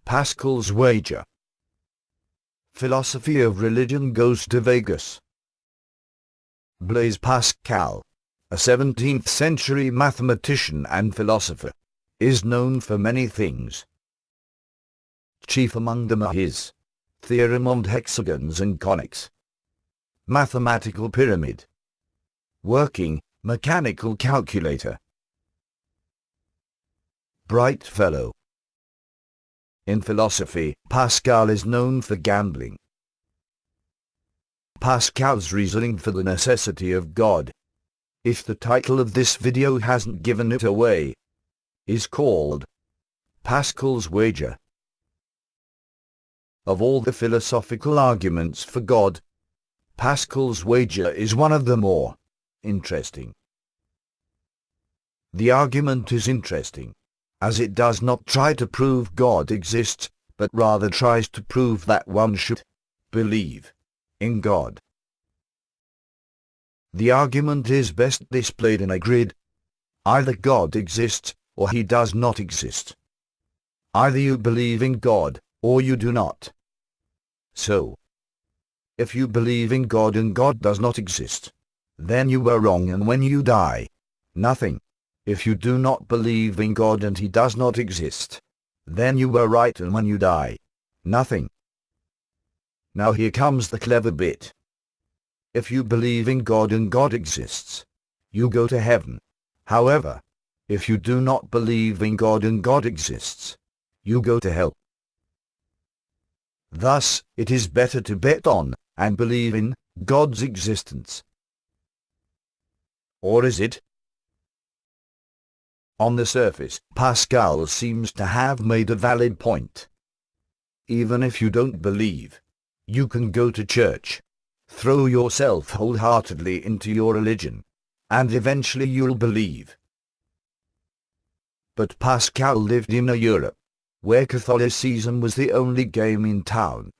Pascal's wager. Philosophy of religion goes to Vegas. Blaise Pascal, a 17th century mathematician and philosopher, is known for many things. Chief among them are his theorem on hexagons and conics, mathematical pyramid, working mechanical calculator. Bright fellow. In philosophy, Pascal is known for gambling. Pascal's reasoning for the necessity of God, if the title of this video hasn't given it away, is called Pascal's wager. Of all the philosophical arguments for God, Pascal's wager is one of the more interesting. The argument is interesting, as it does not try to prove God exists, but rather tries to prove that one should believe in God. The argument is best displayed in a grid. Either God exists, or he does not exist. Either you believe in God, or you do not. So, if you believe in God and God does not exist, then you were wrong, and when you die, nothing. If you do not believe in God and he does not exist, then you were right, and when you die, nothing. Now here comes the clever bit. If you believe in God and God exists, you go to heaven. However, if you do not believe in God and God exists, you go to hell. Thus, it is better to bet on and believe in God's existence. Or is it? On the surface, Pascal seems to have made a valid point. Even if you don't believe, you can go to church, throw yourself wholeheartedly into your religion, and eventually you'll believe. But Pascal lived in a Europe where Catholicism was the only game in town.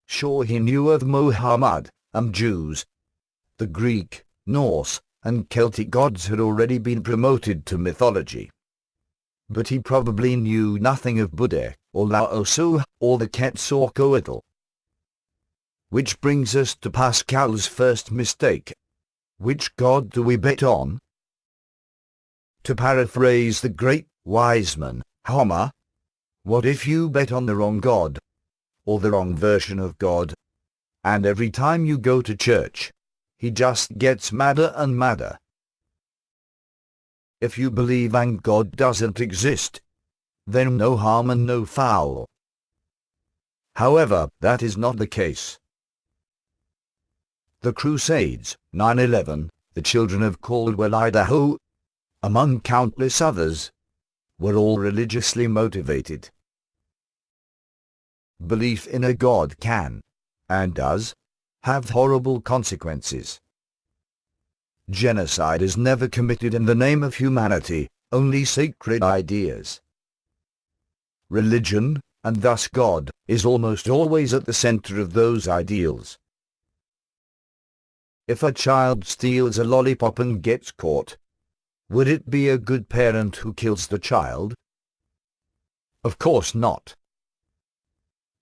Sure, he knew of Muhammad and Jews. The Greek, Norse, and Celtic gods had already been promoted to mythology. But he probably knew nothing of Buddha, or Lao Tzu, or the Quetzalcoatl. Which brings us to Pascal's first mistake. Which god do we bet on? To paraphrase the great wise man, Homer, what if you bet on the wrong god, or the wrong version of God, and every time you go to church, he just gets madder and madder? If you believe and God doesn't exist, then no harm and no foul. However, that is not the case. The Crusades, 9/11, the children of Caldwell, Idaho, among countless others, were all religiously motivated. Belief in a God can, and does, have horrible consequences. Genocide is never committed in the name of humanity, only sacred ideas. Religion, and thus God, is almost always at the center of those ideals. If a child steals a lollipop and gets caught, would it be a good parent who kills the child? Of course not.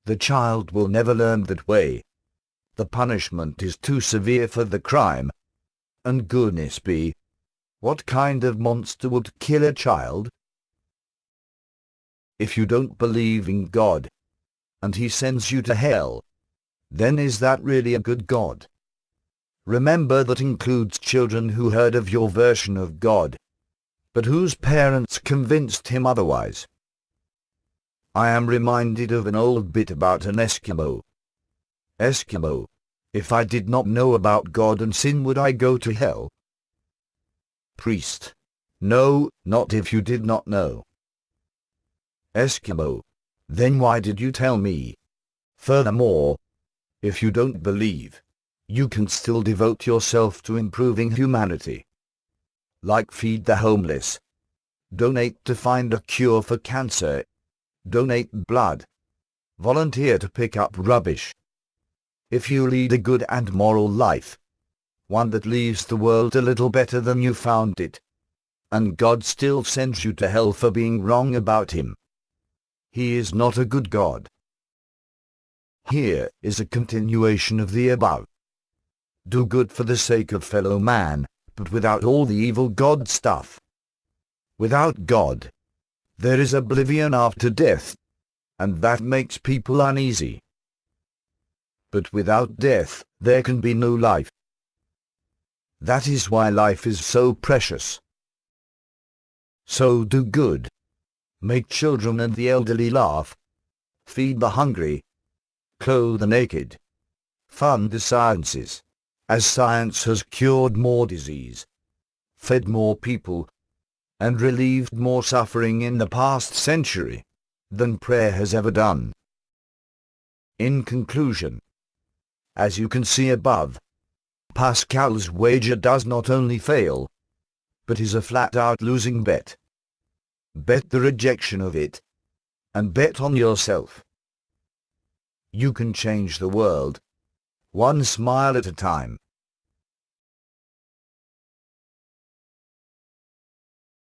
The child will never learn that way. The punishment is too severe for the crime. And goodness be, what kind of monster would kill a child? If you don't believe in God, and he sends you to hell, then is that really a good God? Remember, that includes children who heard of your version of God, but whose parents convinced him otherwise. I am reminded of an old bit about an Eskimo. Eskimo, if I did not know about God and sin, would I go to hell? Priest, no, not if you did not know. Eskimo, then why did you tell me? Furthermore, if you don't believe, you can still devote yourself to improving humanity. Like feed the homeless, donate to find a cure for cancer, donate blood, volunteer to pick up rubbish. If you lead a good and moral life, one that leaves the world a little better than you found it, and God still sends you to hell for being wrong about him, He is not a good God. Here is a continuation of the above. Do good for the sake of fellow man, but without all the evil God stuff. Without God, there is oblivion after death, and that makes people uneasy. But without death, there can be no life. That is why life is so precious. So do good. Make children and the elderly laugh. Feed the hungry. Clothe the naked. Fund the sciences, as science has cured more disease, fed more people, and relieved more suffering in the past century than prayer has ever done. In conclusion, as you can see above, Pascal's wager does not only fail, but is a flat-out losing bet. Bet the rejection of it, and bet on yourself. You can change the world, one smile at a time.